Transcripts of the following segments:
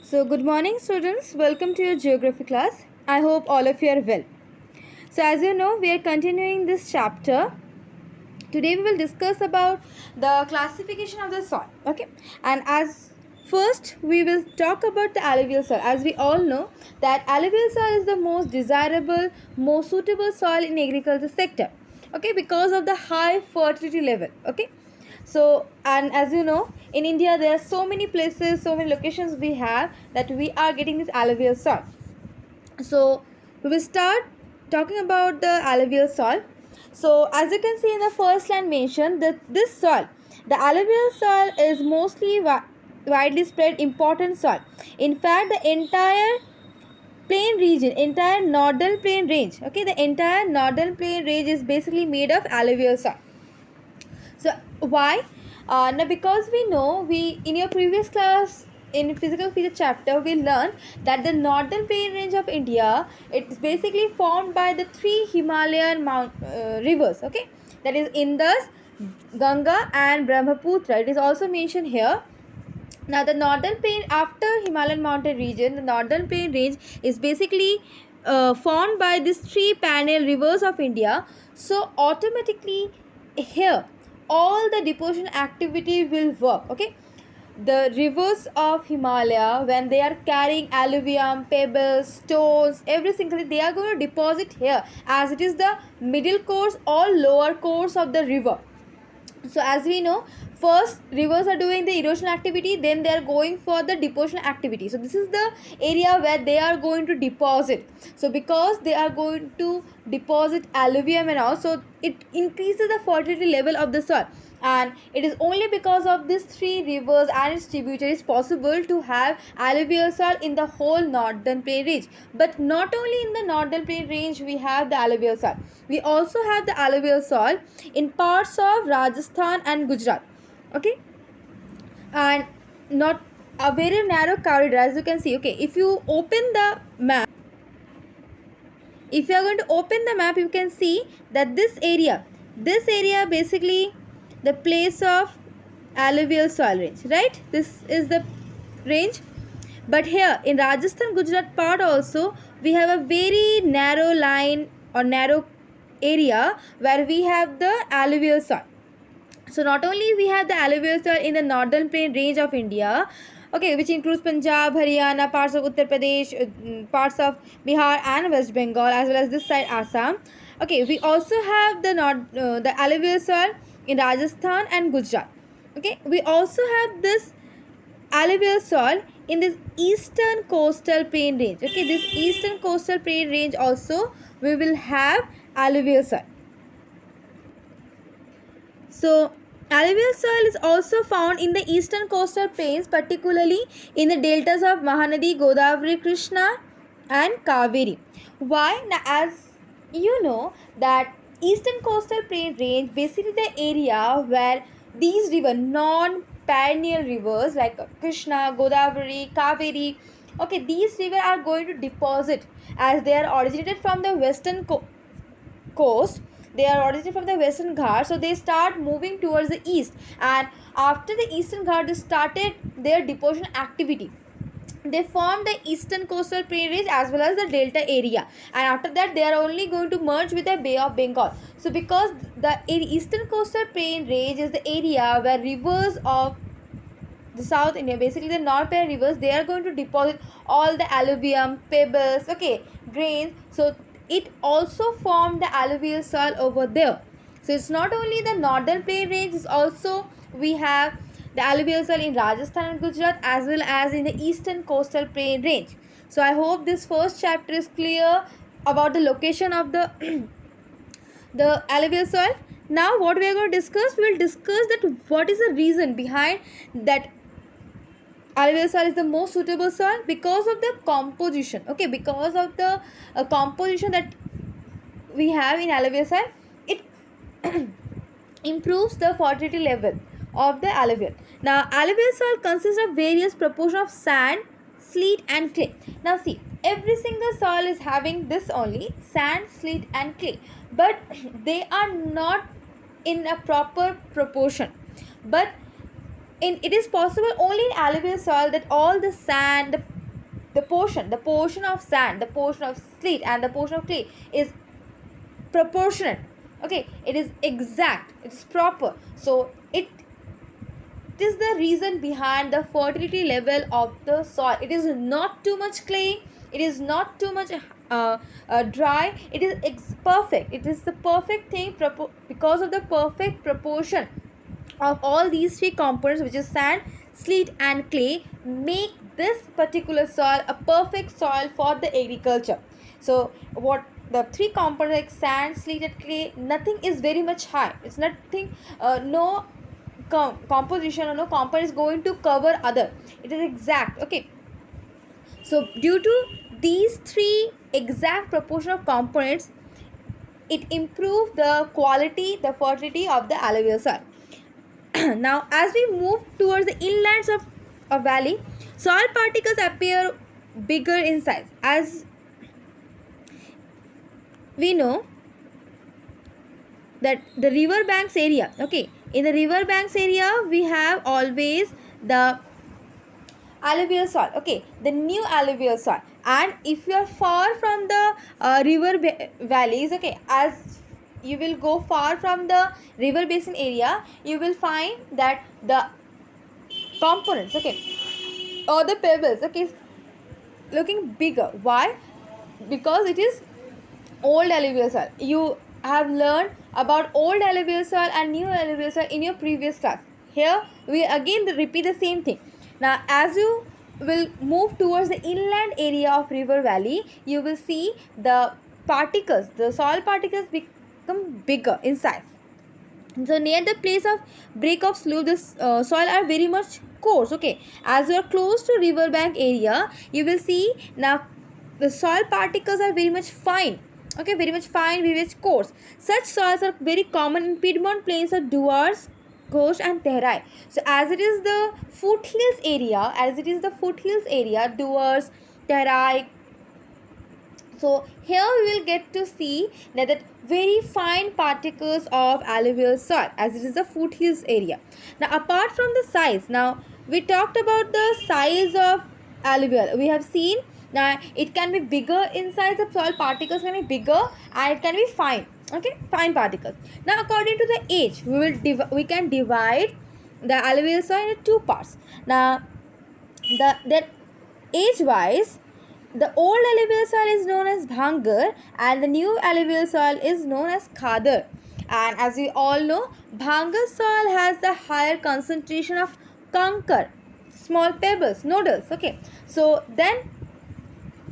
So, good morning, students. Welcome to your geography class. I hope all of you are well. So, as you know, we are continuing this chapter. Today, we will discuss about the classification of the soil. Okay, and as first, we will talk about the alluvial soil. As we all know, that alluvial soil is the most desirable, most suitable soil in agriculture sector. Okay, because of the high fertility level. Okay, so, and as you know, in India there are so many places, so many locations we have that we are getting this alluvial soil. So we will start talking about the alluvial soil. So as you can see in the first line mentioned, that this soil, the alluvial soil is mostly widely spread important soil. In fact, the entire plain region, entire northern plain range, okay, the entire northern plain range is basically made of alluvial soil. So why? Now because we know, we in your previous class in physical feature chapter we learned that the northern plain range of India, it's basically formed by the three Himalayan rivers. Okay, that is Indus, Ganga, and Brahmaputra. It is also mentioned here. Now the northern plain after Himalayan mountain region, the northern plain range is basically formed by these three perennial rivers of India. So automatically here all the deposition activity will work. Okay, the rivers of Himalaya, when they are carrying alluvium, pebbles, stones, every single thing, they are going to deposit here, as it is the middle course or lower course of the river. So as we know, first rivers are doing the erosion activity, then they are going for the deposition activity. So this is the area where they are going to deposit. So because they are going to deposit alluvium and also it increases the fertility level of the soil, and it is only because of these three rivers and its tributaries possible to have alluvial soil in the whole northern plain range. But not only in the northern plain range we have the alluvial soil, we also have the alluvial soil in parts of Rajasthan and Gujarat. Okay, and not a very narrow corridor, as you can see. Okay, if you open the map, if you are going to open the map, you can see that this area basically the place of alluvial soil range, right? This is the range. But here in Rajasthan Gujarat part also we have a very narrow line or narrow area where we have the alluvial soil. So not only we have the alluvial soil in the northern plain range of India, okay, which includes Punjab, Haryana, parts of Uttar Pradesh, parts of Bihar and West Bengal, as well as this side Assam. Okay, we also have the alluvial soil in Rajasthan and Gujarat. Okay, we also have this alluvial soil in this eastern coastal plain range. Okay, this eastern coastal plain range also we will have alluvial soil. So alluvial soil is also found in the eastern coastal plains, particularly in the deltas of Mahanadi, Godavari, Krishna and Kaveri. Why? Now, as you know that eastern coastal plain range, basically the area where these non-perennial rivers like Krishna, Godavari, Kaveri, okay, these rivers are going to deposit, as they are originated from the western coast. They are originated from the western Ghat, so they start moving towards the east, and after the eastern Ghat they started their deposition activity. They form the eastern coastal plain range as well as the delta area, and after that they are only going to merge with the Bay of Bengal. So because the eastern coastal plain range is the area where rivers of the South India, basically the North Parallel rivers, they are going to deposit all the alluvium, pebbles, okay, grains. So it also formed the alluvial soil over there. So it's not only the northern plain range, it's also we have the alluvial soil in Rajasthan and Gujarat as well as in the eastern coastal plain range. So I hope this first chapter is clear about the location of the the alluvial soil. Now what we are going to discuss, we will discuss that what is the reason behind that alluvial soil is the most suitable soil. Because of the composition, okay, because of the composition that we have in alluvial soil, it improves the fertility level of the alluvial. Now alluvial soil consists of various proportion of sand, sleet and clay. Now see, every single soil is having this only sand, sleet and clay, but they are not in a proper proportion. But it is possible only in alluvial soil that all the sand, the the portion of sand, the portion of slate, and the portion of clay is proportionate. Okay, it is exact, it's proper. So it is the reason behind the fertility level of the soil. It is not too much clay, it is not too much dry, it is perfect. It is the perfect thing because of the perfect proportion of all these three components, which is sand, sleet, and clay, make this particular soil a perfect soil for the agriculture. So what the three components like sand, sleet, and clay, nothing is very much high. It's nothing, no composition or no component is going to cover other. It is exact. Okay. So due to these three exact proportion of components, it improves the quality, the fertility of the alluvial soil. Now, as we move towards the inlands of a valley, soil particles appear bigger in size. As we know that the river banks area, okay, in the river banks area, we have always the alluvial soil, okay, the new alluvial soil. And if you are far from the valleys, okay, as you will go far from the river basin area, you will find that the components, okay, or the pebbles, okay, looking bigger. Why? Because it is old alluvial soil. You have learned about old alluvial soil and new alluvial soil in your previous class. Here we again repeat the same thing. Now, as you will move towards the inland area of river valley, you will see the particles, the soil particles become bigger in size. So near the place of break of slough, the soil are very much coarse. Okay, as you are close to river bank area, you will see now the soil particles are very much fine. Okay, very much fine, very much coarse. Such soils are very common in Piedmont plains of Duars, Ghosh, and Tehrai. So as it is the foothills area, Duars, Tehrai. So here we will get to see that very fine particles of alluvial soil, as it is the foothills area. Now, apart from the size, now we talked about the size of alluvial. We have seen now it can be bigger in size. The soil particles can be bigger and it can be fine. Okay, fine particles. Now, according to the age, we can divide the alluvial soil into two parts. Now, the age wise, the old alluvial soil is known as Bhangar and the new alluvial soil is known as Khadar. And as we all know, Bhangar soil has the higher concentration of kankar, small pebbles, nodules. Okay, so then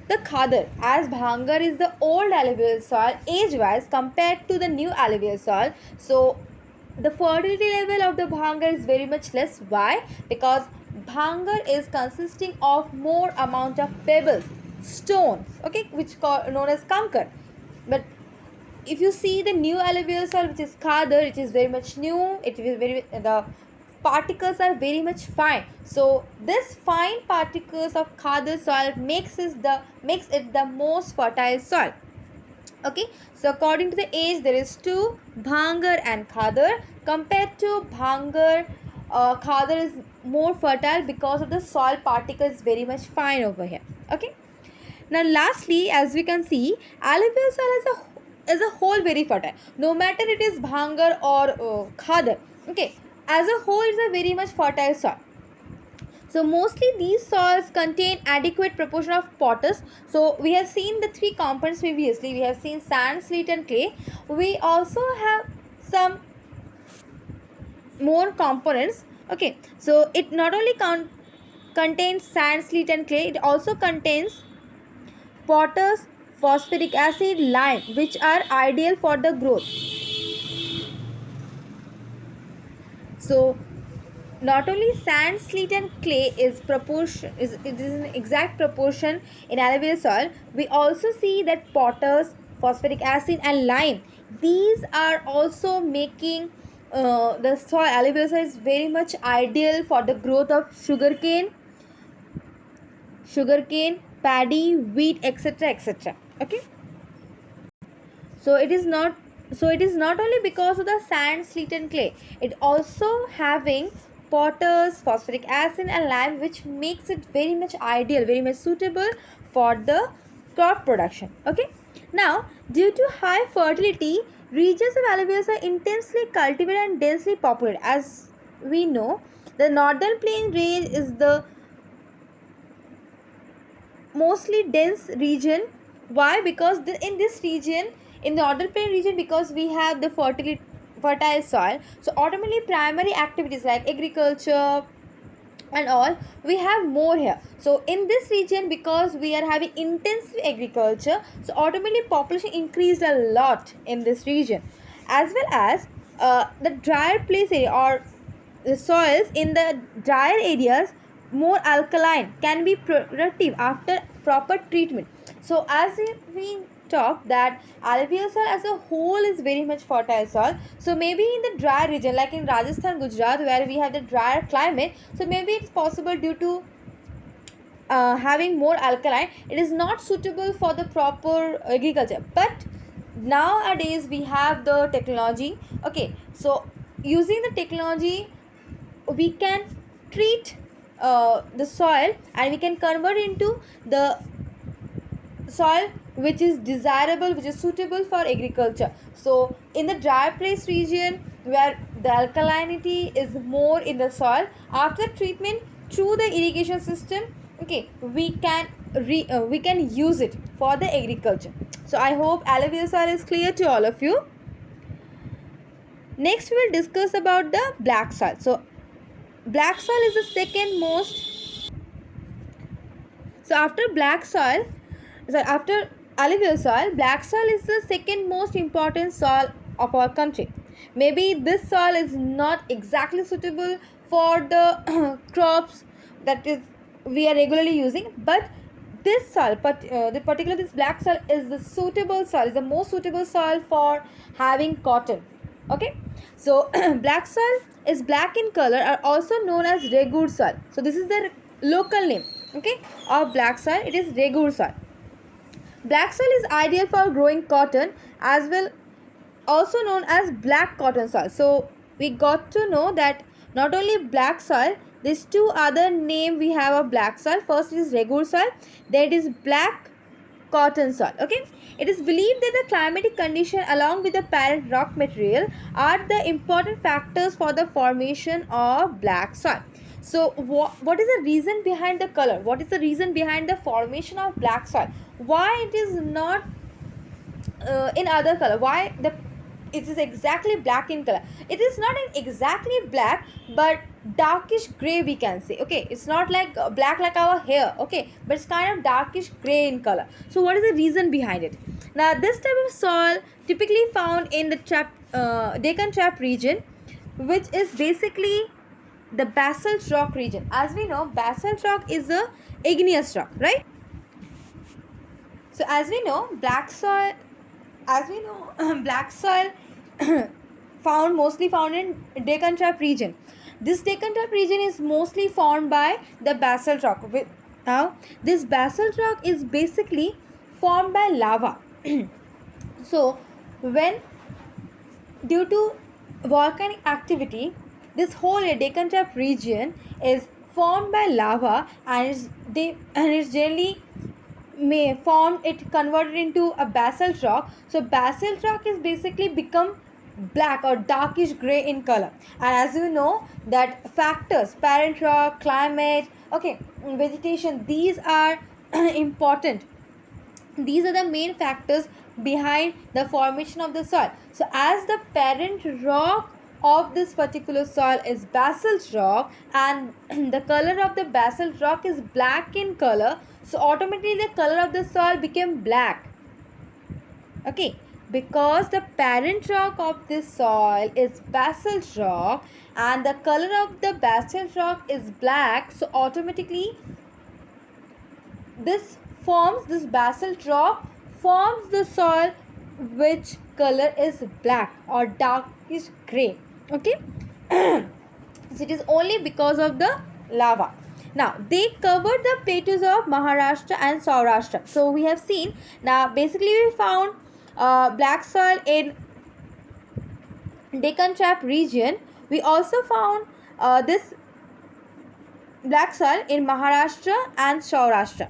the Khadar, as Bhangar is the old alluvial soil age-wise compared to the new alluvial soil, so the fertility level of the Bhangar is very much less. Why? Because Bhangar is consisting of more amount of pebbles, stones, okay, which known as kankar. But if you see the new alluvial soil, which is Khadar, it is very much new. It is the particles are very much fine. So this fine particles of Khadar soil makes it the most fertile soil. Okay, so according to the age, there is two, Bhangar and Khadar. Compared to Bhangar, Khadar is more fertile because of the soil particles very much fine over here. Okay. Now, lastly, as we can see, alluvial soil as a whole very fertile. No matter it is Bhangar or Khadar. Okay, as a whole, it's a very much fertile soil. So mostly these soils contain adequate proportion of potash. So we have seen the three components previously. We have seen sand, sleet, and clay. We also have some more components. Okay, so it not only contains sand, sleet, and clay, it also contains potash, phosphoric acid, lime, which are ideal for the growth. So not only sand, sleet, and clay is an exact proportion in alluvial soil. We also see that potash, phosphoric acid, and lime, these are also making the soil, alluvial soil is very much ideal for the growth of sugarcane, paddy, wheat, etc., etc. Okay. So it is not only because of the sand, sleet, and clay. It also having potters, phosphoric acid and lime, which makes it very much ideal, very much suitable for the crop production. Okay, now due to high fertility, regions of alluvials are intensely cultivated and densely populated. As we know, the northern plain range is the mostly dense region. Why? Because in this region, in the northern plain region, because we have the fertile soil, so automatically primary activities like agriculture and all we have more here. So in this region, because we are having intensive agriculture, so automatically population increased a lot in this region. As well as the drier place area, or the soils in the drier areas more alkaline, can be productive after proper treatment. So as we talk that alluvial soil as a whole is very much fertile soil, so maybe in the dry region like in Rajasthan, Gujarat, where we have the drier climate, so maybe it's possible due to having more alkaline, it is not suitable for the proper agriculture. But nowadays we have the technology. Okay, so using the technology, we can treat the soil and we can convert into the soil which is desirable, which is suitable for agriculture. So in the dry place region where the alkalinity is more in the soil, after treatment through the irrigation system, okay, we can use it for the agriculture. So I hope alluvial soil is clear to all of you. Next we will discuss about the black soil. So black soil is the second most. So after alluvial soil, black soil is the second most important soil of our country. Maybe this soil is not exactly suitable for the crops that is we are regularly using, but this soil, this black soil is the suitable soil, is the most suitable soil for having cotton. Okay, so black soil is black in color, are also known as regur soil. So this is the local name, okay, of black soil. It is regur soil. Black soil is ideal for growing cotton, as well also known as black cotton soil. So we got to know that not only black soil, these two other name we have of black soil. First is regur soil, then it is black cotton soil. Okay, it is believed that the climatic condition along with the parent rock material are the important factors for the formation of black soil. So what is the reason behind the color? What is the reason behind the formation of black soil? Why it is not in other color? Why it is exactly black in color? It is not exactly black, but darkish gray we can say. Okay, it's not like black like our hair. Okay, but it's kind of darkish gray in color. So what is the reason behind it? Now this type of soil typically found in the Deccan Trap region, which is basically the basalt rock region. As we know, basalt rock is a igneous rock, right? So as we know, black soil mostly found in Deccan Trap region. This Deccan Trap region is mostly formed by the basalt rock. Now this basalt rock is basically formed by lava. So when due to volcanic activity, this whole Deccan Trap region is formed by lava, and it's generally converted into a basalt rock. So basalt rock is basically become black or darkish gray in color. And as you know that factors, parent rock, climate, okay, vegetation, these are important. These are the main factors behind the formation of the soil. So as the parent rock of this particular soil is basalt rock, and the color of the basalt rock is black in color, so automatically the color of the soil became black. Okay, because the parent rock of this soil is basalt rock and the color of the basalt rock is black, so automatically this basalt rock forms the soil which color is black or darkish gray. Okay, so it is only because of the lava. Now they covered the plateaus of Maharashtra and Saurashtra. So we have seen, now basically we found black soil in Deccan Trap region. We also found this black soil in Maharashtra and Saurashtra.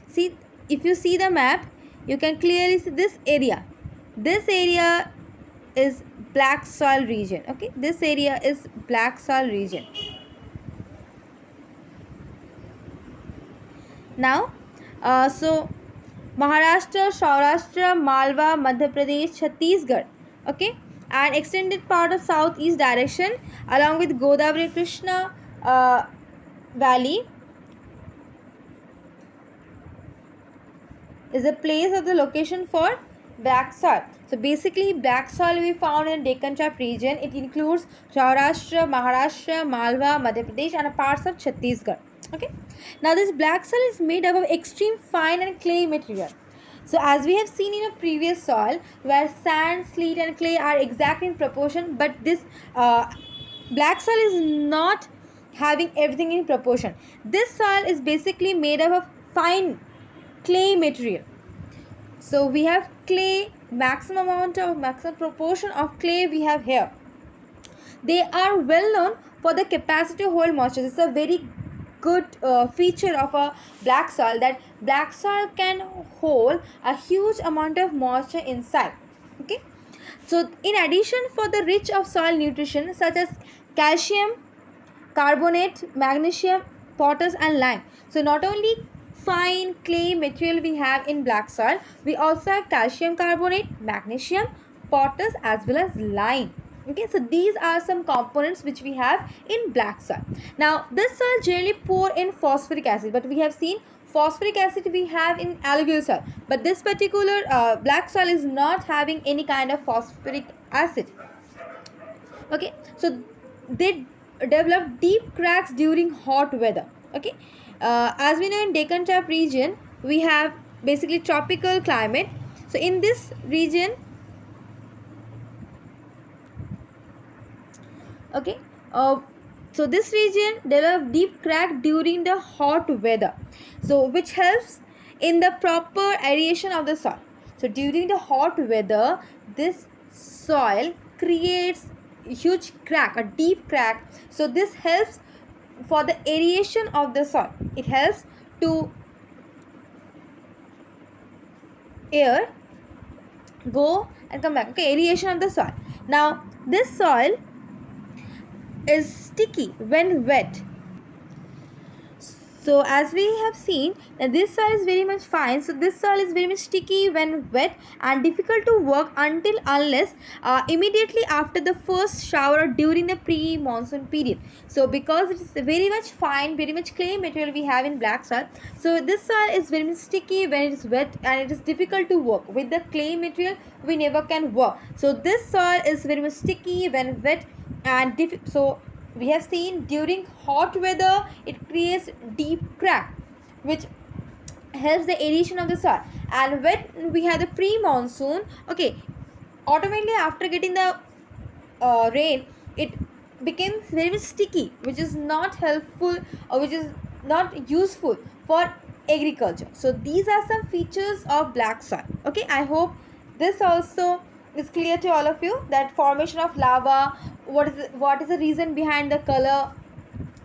See, if you see the map, you can clearly see this area. This area is black soil region. Okay, this area is black soil region. Now, so Maharashtra, Saurashtra, Malwa, Madhya Pradesh, Chhattisgarh, okay, and extended part of southeast direction along with Godavari Krishna valley is a place of the location for black soil. So basically black soil we found in Deccan Trap region. It includes Saurashtra, Maharashtra, Malwa, Madhya Pradesh and parts of Chhattisgarh. Okay. Now this black soil is made up of extreme fine and clay material. So as we have seen in a previous soil where sand, sleet and clay are exactly in proportion, but this black soil is not having everything in proportion. This soil is basically made up of fine clay material. So we have clay, maximum proportion of clay we have here. They are well known for the capacity to hold moisture. It's a very good feature of a black soil, that black soil can hold a huge amount of moisture inside. Okay, so in addition for the rich of soil nutrition such as calcium carbonate, magnesium, potash and lime. So not only fine clay material we have in black soil, we also have calcium carbonate, magnesium, potash as well as lime. Okay, so these are some components which we have in black soil. Now this soil generally poor in phosphoric acid, but we have seen phosphoric acid we have in alluvial soil, but this particular black soil is not having any kind of phosphoric acid. Okay, so they develop deep cracks during hot weather. Okay, as we know in Deccan Trap region we have basically tropical climate. So in this region, okay, so this region develop deep crack during the hot weather, so which helps in the proper aeration of the soil. So during the hot weather this soil creates huge crack, a deep crack. So this helps for the aeration of the soil. It helps to air go and come back. Okay, aeration of the soil. Now this soil is sticky when wet. So as we have seen that this soil is very much fine. So this soil is very much sticky when wet and difficult to work unless immediately after the first shower or during the pre-monsoon period. So because it is very much fine, very much clay material we have in black soil, so this soil is very much sticky when it is wet and it is difficult to work. With the clay material we never can work. So this soil is very much sticky when wet and so we have seen during hot weather it creates deep crack which helps the aeration of the soil. And when we have the pre-monsoon, okay, automatically after getting the rain it becomes very much sticky, which is not helpful or which is not useful for agriculture. So these are some features of black soil. Okay, I hope this also is clear to all of you, that formation of lava, what is the reason behind the color,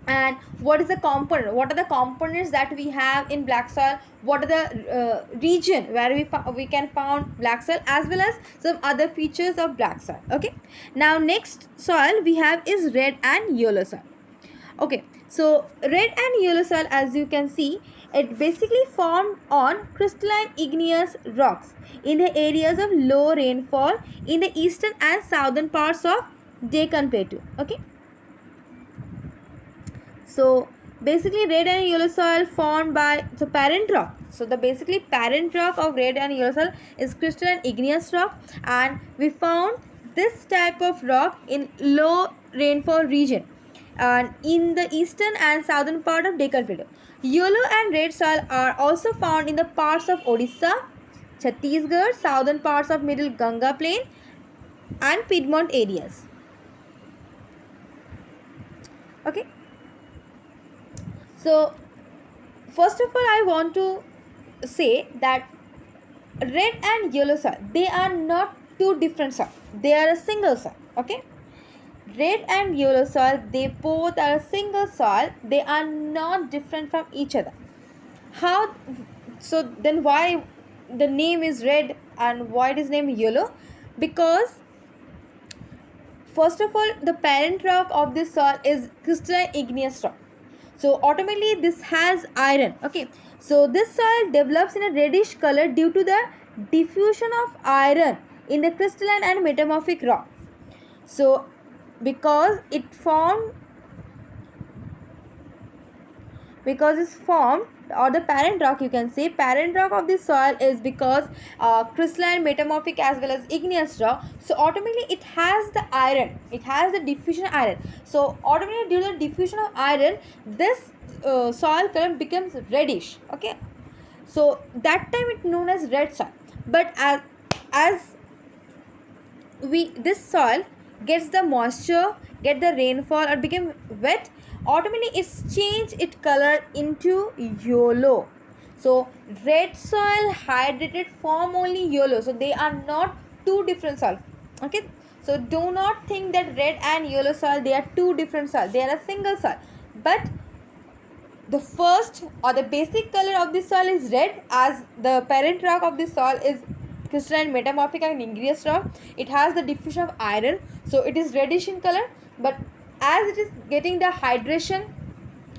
and what is the component, what are the components that we have in black soil, what are the region where we can found black soil, as well as some other features of black soil. Okay, now next soil we have is red and yellow soil. Okay, so red and yellow soil, as you can see, it basically formed on crystalline igneous rocks in the areas of low rainfall in the eastern and southern parts of Deccan Plateau. Okay, so basically red and yellow soil formed by the parent rock. So the basically parent rock of red and yellow soil is crystalline igneous rock, and we found this type of rock in low rainfall region and in the eastern and southern part of Deccan Plateau. Yellow and red soil are also found in the parts of Odisha, Chhattisgarh, southern parts of middle Ganga plain and Piedmont areas. Okay, so first of all I want to say that red and yellow soil, they are not two different soil, they are a single soil. Okay, red and yellow soil, they both are a single soil. They are not different from each other. How? So then why the name is red and why it is named yellow? Because first of all, the parent rock of this soil is crystalline igneous rock. So automatically this has iron. Okay. So this soil develops in a reddish color due to the diffusion of iron in the crystalline and metamorphic rock. So because it's formed, or the parent rock, you can say parent rock of this soil is because crystalline, metamorphic as well as igneous rock. So automatically it has the iron, it has the diffusion of iron. So automatically due to the diffusion of iron, this soil color becomes reddish. Okay, so that time it known as red soil. But as this soil gets the moisture, get the rainfall or become wet, automatically it's change its color into yellow. So red soil, hydrated form only yellow. So they are not two different soil. Okay, so do not think that red and yellow soil, they are two different soil. They are a single soil. But the first or the basic color of this soil is red, as the parent rock of this soil is crystalline, metamorphic and igneous rock. It has the diffusion of iron, so it is reddish in color. But as it is getting the hydration,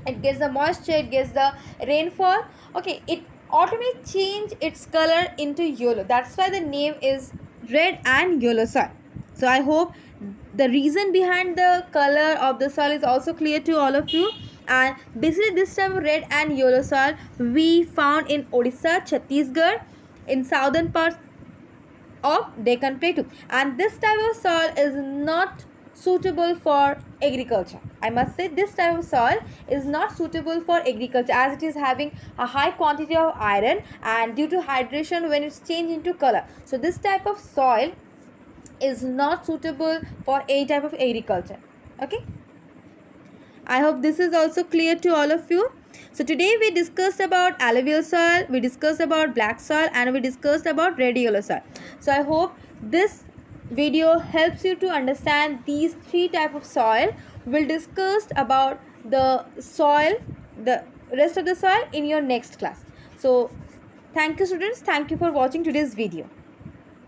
it gets the moisture, it gets the rainfall, okay, it automatically change its color into yellow. That's why the name is red and yellow soil. So I hope the reason behind the color of the soil is also clear to all of you. And basically this type of red and yellow soil we found in Odisha, Chhattisgarh, in southern parts of Deccan Plateau. And this type of soil is not suitable for agriculture. I must say this type of soil is not suitable for agriculture, as it is having a high quantity of iron, and due to hydration when it's changed into color. So this type of soil is not suitable for any type of agriculture. Okay, I hope this is also clear to all of you. So today we discussed about alluvial soil, we discussed about black soil, and we discussed about red yellow soil. So I hope this video helps you to understand these three types of soil. We'll discuss about the soil, the rest of the soil in your next class. So thank you students, thank you for watching today's video.